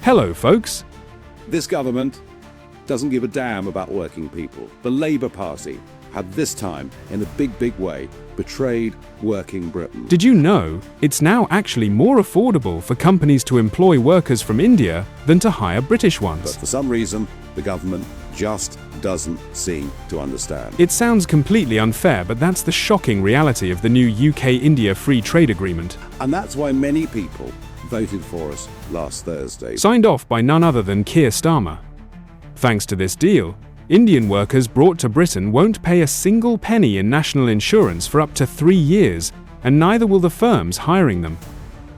Hello, folks. This government doesn't give a damn about working people. The Labour Party have this time, in a big way, betrayed working Britain. Did you know it's now actually more affordable for companies to employ workers from India than to hire British But ones? for some reason, the government just doesn't seem to understand. It sounds completely unfair, but that's the shocking reality of the new UK-India Free Trade Agreement, And that's why many people voted for us last Thursday. signed off by none other than Keir Starmer. Thanks to this deal, Indian workers brought to Britain won't pay a single penny in national insurance for up to 3 years, and neither will the firms hiring them.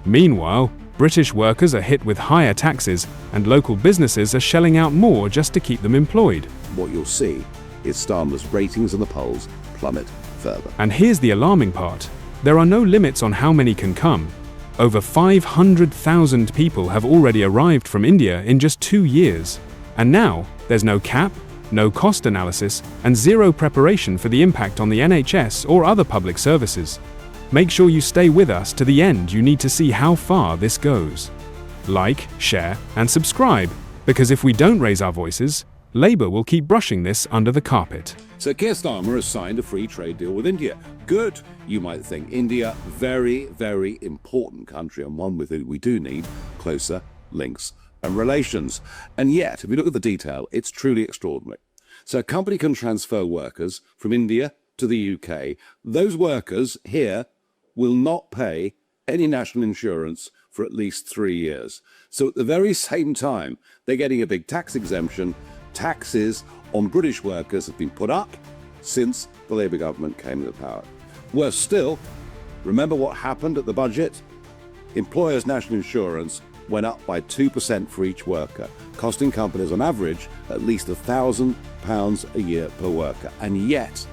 Meanwhile, British workers are hit with higher taxes, and local businesses are shelling out more just to keep them employed. What you'll see is Starmer's ratings in the polls plummet further. And here's the alarming part. There are no limits on how many can come. Over 500,000 people have already arrived from India in just 2 years. And now, there's no cap, no cost analysis, and zero preparation for the impact on the NHS or other public services. Make sure you stay with us to the end. You need to see how far this goes. Like, share, and subscribe, because if we don't raise our voices, Labour will keep brushing this under the carpet. So Keir Starmer has signed a free trade deal with India. Good, you might think. India, very important country, and one with whom we do need closer links and relations. And yet, if you look at the detail, it's truly extraordinary. So a company can transfer workers from India to the UK. Those workers here will not pay any national insurance for at least 3 years. So at the very same time, they're getting a big tax exemption. Taxes on British workers have been put up since the Labour government came into power. Worse still, remember what happened at the budget? Employers' national insurance went up by 2% for each worker, costing companies on average at least £1,000 a year per worker. And yet,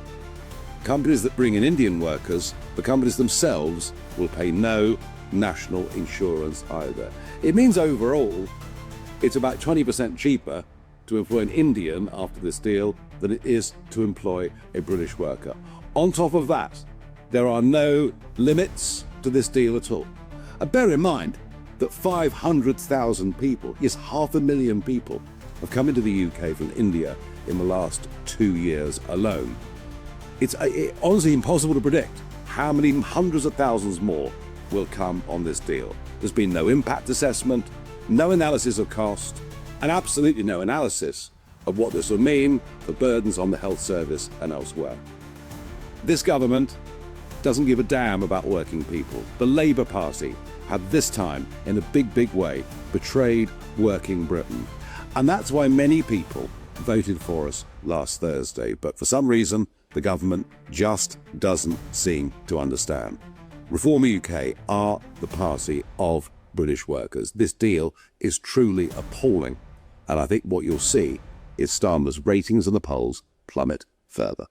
companies that bring in Indian workers, the companies themselves, will pay no national insurance either. It means overall, it's about 20% cheaper to employ an Indian after this deal than it is to employ a British worker. On top of that, there are no limits to this deal at all. And bear in mind that 500,000 people, yes, 500,000 people, have come into the UK from India in the last 2 years alone. It's honestly impossible to predict how many hundreds of thousands more will come on this deal. There's been no impact assessment, no analysis of cost, and absolutely no analysis of what this will mean for burdens on the health service and elsewhere. This government doesn't give a damn about working people. The Labour Party have this time, in a big way, betrayed working Britain. And that's why many people voted for us last Thursday. But for some reason, the government just doesn't seem to understand. Reform UK are the party of British workers. This deal is truly appalling. And I think what you'll see is Starmer's ratings in the polls plummet further.